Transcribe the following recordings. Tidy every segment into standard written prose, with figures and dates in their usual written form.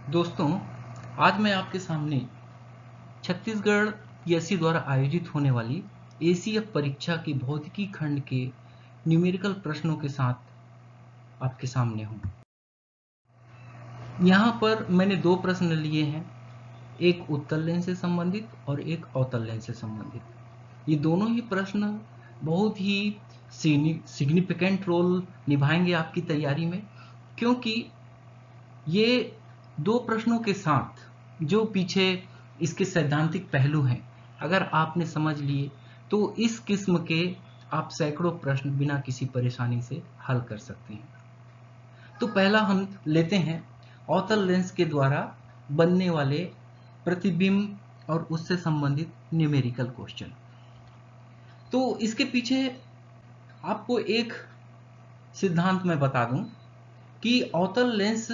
दोस्तों, आज मैं आपके सामने छत्तीसगढ़ पीएससी द्वारा आयोजित होने वाली एसीएफ परीक्षा के भौतिकी खंड के न्यूमेरिकल प्रश्नों के साथ आपके सामने हूँ। यहाँ पर मैंने दो प्रश्न लिए हैं, एक उत्तल लेंस से संबंधित और एक अवतल लेंस से संबंधित। ये दोनों ही प्रश्न बहुत ही सिग्निफिकेंट रोल निभाएंगे आपकी तैयारी में, क्योंकि ये दो प्रश्नों के साथ जो पीछे इसके सैद्धांतिक पहलू हैं, अगर आपने समझ लिए तो इस किस्म के आप सैकड़ों प्रश्न बिना किसी परेशानी से हल कर सकते हैं। तो पहला हम लेते हैं अवतल लेंस के द्वारा बनने वाले प्रतिबिंब और उससे संबंधित न्यूमेरिकल क्वेश्चन। तो इसके पीछे आपको एक सिद्धांत मैं बता दूं कि अवतल लेंस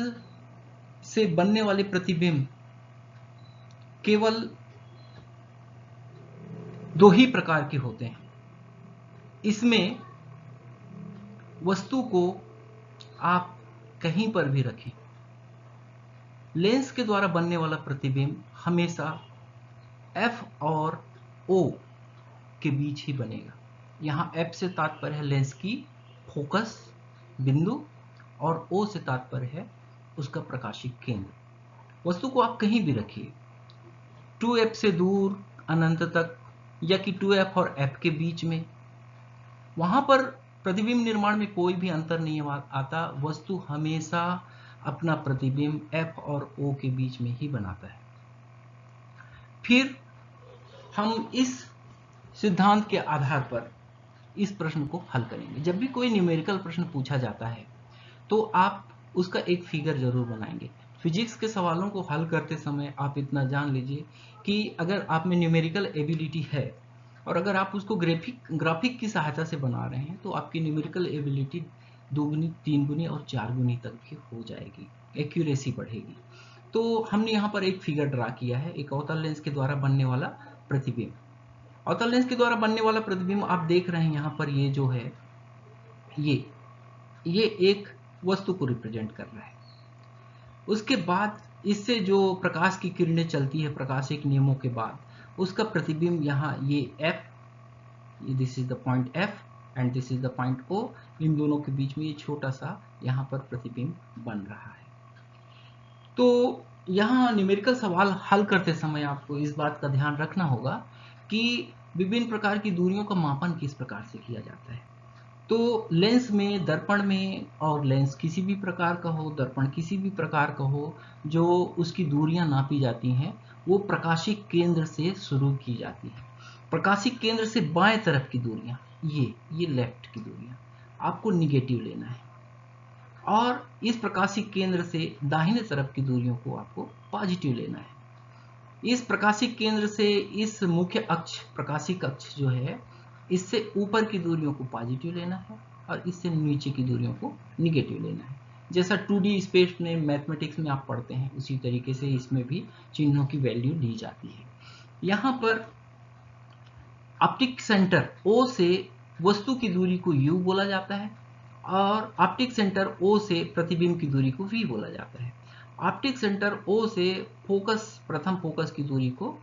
से बनने वाले प्रतिबिंब केवल दो ही प्रकार के होते हैं। इसमें वस्तु को आप कहीं पर भी रखें, लेंस के द्वारा बनने वाला प्रतिबिंब हमेशा F और O के बीच ही बनेगा। यहाँ F से तात्पर्य है लेंस की फोकस बिंदु और O से तात्पर्य है उसका प्रकाशिक केंद्र। वस्तु को आप कहीं भी रखिए, 2F से दूर अनंत तक या कि 2F और F के बीच में, वहां पर प्रतिबिंब निर्माण में कोई भी अंतर नहीं आता। वस्तु हमेशा अपना प्रतिबिंब F और O के बीच में ही बनाता है। फिर हम इस सिद्धांत के आधार पर इस प्रश्न को हल करेंगे। जब भी कोई न्यूमेरिकल प्रश्न पूछा जाता है तो आप उसका एक फिगर जरूर बनाएंगे। फिजिक्स के सवालों को हल करते समय आप इतना जान लीजिए कि अगर आप में न्यूमेरिकल एबिलिटी है और अगर आप उसको ग्राफिक की सहायता से बना रहे हैं तो आपकी न्यूमेरिकल एबिलिटी 2 गुनी, 3 गुनी और 4 गुनी तक भी हो जाएगी, एक्यूरेसी बढ़ेगी। तो हमने यहाँ पर एक फिगर ड्रा किया है, एक अवतल लेंस के द्वारा बनने वाला प्रतिबिंब। अवतल लेंस के द्वारा बनने वाला प्रतिबिंब आप देख रहे हैं यहाँ पर, ये जो है ये एक वस्तु को रिप्रेजेंट कर रहा है। उसके बाद इससे जो प्रकाश की किरणें चलती है प्रकाशिक नियमों के बाद, उसका प्रतिबिंब यहाँ ये F, this is the point F and this is the point O, इन दोनों के बीच में ये छोटा सा यहाँ पर प्रतिबिंब बन रहा है। तो यहाँ न्यूमेरिकल सवाल हल करते समय आपको इस बात का ध्यान रखना होगा कि विभिन्न प्रकार की दूरियों का मापन किस प्रकार से किया जाता है। तो लेंस में, दर्पण में, और लेंस किसी भी प्रकार का हो, दर्पण किसी भी प्रकार का हो, जो उसकी दूरियां नापी जाती हैं वो प्रकाशिक केंद्र से शुरू की जाती है। प्रकाशिक केंद्र से बाएं तरफ की दूरियां, ये लेफ्ट की दूरियां आपको निगेटिव लेना है, और इस प्रकाशिक केंद्र से दाहिने तरफ की दूरियों को आपको पॉजिटिव लेना है। इस प्रकाशिक केंद्र से इस मुख्य अक्ष, प्रकाशिक अक्ष जो है, इससे ऊपर की दूरियों को पॉजिटिव लेना है और इससे नीचे की दूरियों को निगेटिव लेना है। जैसा 2D स्पेस में मैथमेटिक्स में आप पढ़ते हैं उसी तरीके से इसमें भी चिन्हों की वैल्यू ली जाती है। यहाँ पर ऑप्टिक सेंटर O से वस्तु की दूरी को U बोला जाता है और ऑप्टिक सेंटर O से प्रतिबिंब की दूरी को V बोला जाता है। ऑप्टिक सेंटर O से फोकस, प्रथम फोकस की दूरी को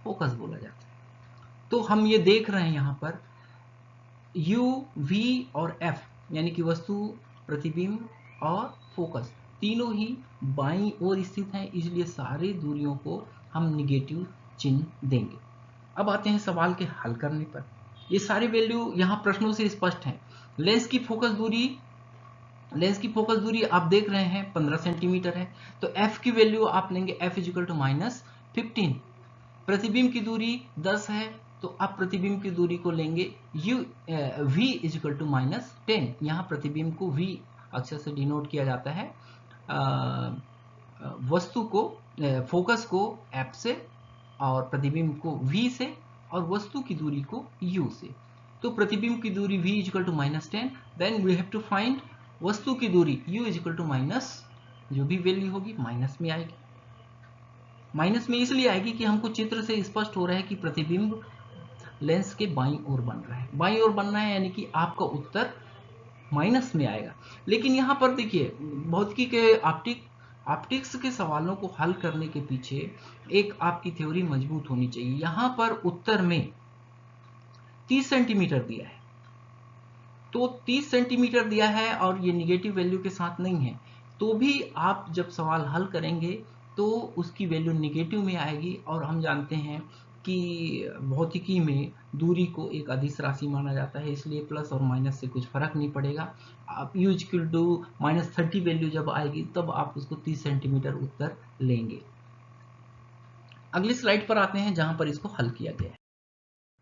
फोकस बोला जाता है। तो हम ये देख रहे हैं यहाँ पर U, V और F, यानी कि वस्तु, प्रतिबिंब और फोकस तीनों ही बाईं ओर स्थित हैं, इसलिए सारी दूरियों को हम निगेटिव चिन्ह देंगे। अब आते हैं सवाल के हल करने पर। ये सारी वैल्यू यहाँ प्रश्नों से स्पष्ट है। लेंस की फोकस दूरी आप देख रहे हैं 15 सेंटीमीटर है, तो F की वैल्यू आप लेंगे F इजिकल टू -15। प्रतिबिंब की दूरी 10 है, तो आप प्रतिबिंब की दूरी को लेंगे V इजिकल टू -10। यहाँ प्रतिबिंब को V अक्षर से डिनोट किया जाता है, वस्तु को, फोकस को F से और प्रतिबिंब को V से और वस्तु की दूरी को U से। तो प्रतिबिंब की दूरी V is equal to -10, then we have to find वस्तु की दूरी U इजिकल टू माइनस, जो भी वैल्यू होगी माइनस में आएगी। माइनस में इसलिए आएगी कि हमको चित्र से स्पष्ट हो रहा है कि प्रतिबिंब लेंस के बाईं ओर बन रहा है, बाईं ओर बनना है, यानी कि आपका उत्तर माइनस में आएगा। लेकिन यहाँ पर देखिए, भौतिकी के ऑप्टिक्स के सवालों को हल करने के पीछे एक आपकी थ्योरी मजबूत होनी चाहिए। यहां पर उत्तर में 30 सेंटीमीटर दिया है, तो 30 सेंटीमीटर दिया है और ये निगेटिव वैल्यू के साथ नहीं है, तो भी आप जब सवाल हल करेंगे तो उसकी वैल्यू निगेटिव में आएगी। और हम जानते हैं कि भौतिकी में दूरी को एक अदिश राशि माना जाता है, इसलिए प्लस और माइनस से कुछ फर्क नहीं पड़ेगा। आप u इक्वल टू -30 वैल्यू जब आएगी तब आप उसको 30 सेंटीमीटर उत्तर लेंगे। अगली स्लाइड पर आते हैं जहां पर इसको हल किया गया है।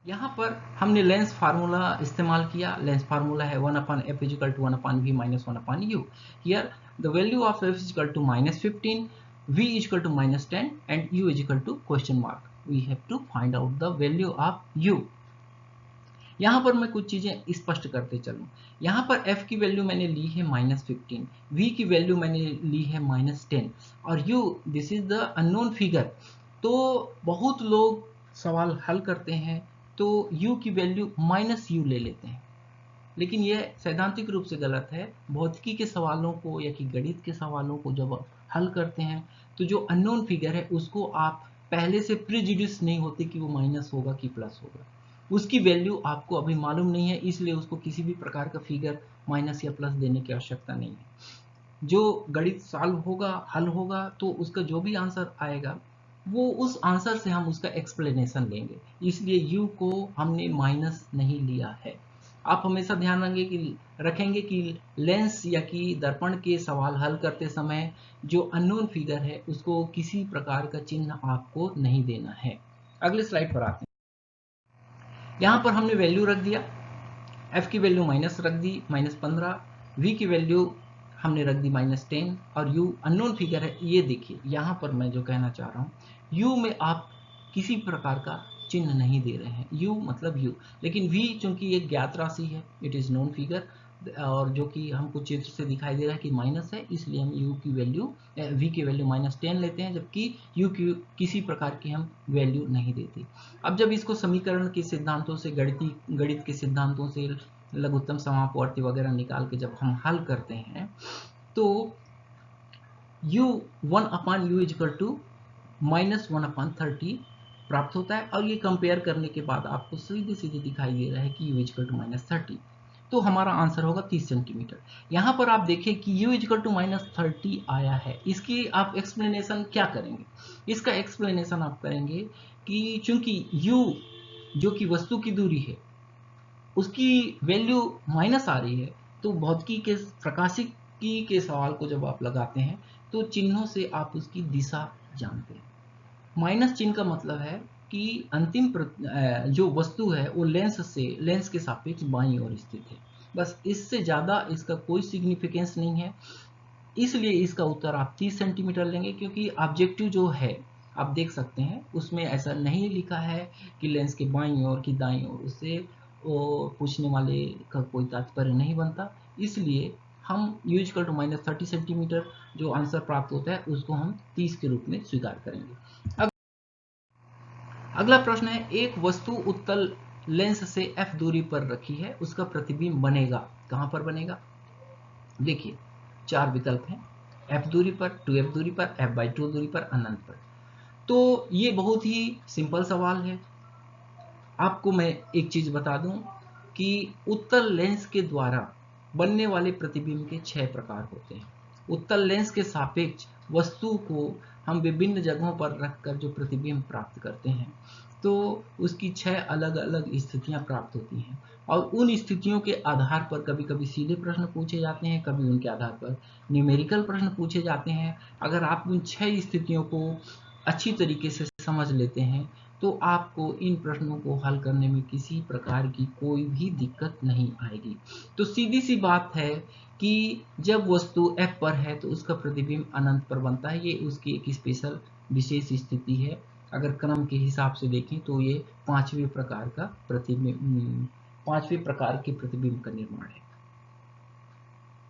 यहाँ पर हमने लेंस फार्मूला इस्तेमाल किया। लेंस फार्मूला है 1/f = 1/v - 1/u। Here the value of f = -15, v = -10 and u = ? We have to find out the value of u। यहाँ पर मैं कुछ चीजें स्पष्ट करते चलूं। यहाँ पर f की वैल्यू मैंने ली है -15, v की वैल्यू मैंने ली है -10 और u this is the unknown figure. तो बहुत लोग सवाल हल करते हैं तो u की वैल्यू -u ले लेते हैं, लेकिन यह सैद्धांतिक रूप से गलत है। भौतिकी के सवालों को या कि गणित के सवालों को जब आप हल करते हैं तो जो अननोन फिगर है उसको आप पहले से प्रिजुडिस नहीं होते कि वो माइनस होगा कि प्लस होगा। उसकी वैल्यू आपको अभी मालूम नहीं है, इसलिए उसको किसी भी प्रकार का फिगर माइनस या प्लस देने की आवश्यकता नहीं है। जो गणित सॉल्व होगा, हल होगा, तो उसका जो भी आंसर आएगा वो उस आंसर से हम उसका एक्सप्लेनेशन लेंगे, इसलिए u को हमने माइनस नहीं लिया है। आप हमेशा ध्यान रखेंगे कि लेंस या कि दर्पण के सवाल हल करते समय जो अननोन फिगर है उसको किसी प्रकार का चिन्ह आपको नहीं देना है। अगले स्लाइड पर आते हैं। यहाँ पर हमने वैल्यू रख दिया, f की वैल्यू माइनस रख दी -15, v की वैल्यू हमने रख दी -10 और u अननोन फिगर है। ये देखिए यहाँ पर मैं जो कहना चाह रहा हूँ, u में आप किसी प्रकार का चिन्ह नहीं दे रहे हैं, u मतलब u, लेकिन v चूंकि एक ज्ञात राशि है, इट इज नोन फिगर, और जो कि हमको चित्र से दिखाई दे रहा है कि माइनस है, इसलिए हम u की वैल्यू v की वैल्यू -10 लेते हैं, जबकि u की किसी प्रकार की हम वैल्यू नहीं देते। अब जब इसको समीकरण के सिद्धांतों से, गणित के सिद्धांतों से, लघुत्तम समापवर्ती वगैरह निकाल के जब हम हल करते हैं तो u 1/u = -1/30 प्राप्त होता है, और ये कंपेयर करने के बाद आपको सीधे सीधे दिखाई दे रहा है कि u = -30, तो हमारा आंसर होगा 30 सेंटीमीटर। यहाँ पर आप देखें कि u = -30 आया है, इसकी आप एक्सप्लेनेशन क्या करेंगे? इसका एक्सप्लेनेशन आप करेंगे कि चूंकि u जो कि वस्तु की दूरी है उसकी वैल्यू माइनस आ रही है, तो भौतिकी के प्रकाशिकी के सवाल को जब आप लगाते हैं तो चिन्हों से आप उसकी दिशा जानते हैं। माइनस चिन्ह का मतलब है कि अंतिम जो वस्तु है वो लेंस के सापेक्ष बाईं ओर स्थित है, बस इससे ज़्यादा इसका कोई सिग्निफिकेंस नहीं है। इसलिए इसका उत्तर आप 30 सेंटीमीटर लेंगे, क्योंकि ऑब्जेक्टिव जो है आप देख सकते हैं उसमें ऐसा नहीं लिखा है कि लेंस के बाईं ओर की दाईं ओर, उससे पूछने वाले का कोई तात्पर्य नहीं बनता। इसलिए हम u = -30 सेंटीमीटर जो आंसर प्राप्त होता है उसको हम 30 के रूप में स्वीकार करेंगे। अब अगला प्रश्न है, एक वस्तु उत्तल लेंस से f दूरी पर रखी है, उसका प्रतिबिंब बनेगा। कहां पर बनेगा? देखिए 4 विकल्प हैं, f दूरी पर, 2f दूरी पर, f/2 दूरी पर, अनंत पर। तो ये बहुत ही सिंपल सवाल है। आपको मैं एक चीज बता दूं कि उत्तल लेंस के द्वारा बनने वाले प्रतिबिंब के 6 प्रकार होते हैं। उत्तल लेंस के सापेक्ष वस्तु को हम विभिन्न जगहों पर रखकर जो प्रतिबिंब प्राप्त करते हैं तो उसकी 6 अलग अलग स्थितियां प्राप्त होती हैं, और उन स्थितियों के आधार पर कभी कभी सीधे प्रश्न पूछे जाते हैं, कभी उनके आधार पर न्यूमेरिकल प्रश्न पूछे जाते हैं। अगर आप उन 6 स्थितियों को अच्छी तरीके से समझ लेते हैं तो आपको इन प्रश्नों को हल करने में किसी प्रकार की कोई भी दिक्कत नहीं आएगी। तो सीधी सी बात है कि जब वस्तु F पर है तो उसका प्रतिबिंब अनंत पर बनता है, ये उसकी एक स्पेशल विशेष स्थिति है। अगर क्रम के हिसाब से देखें तो ये 5वें प्रकार के प्रतिबिंब का निर्माण है।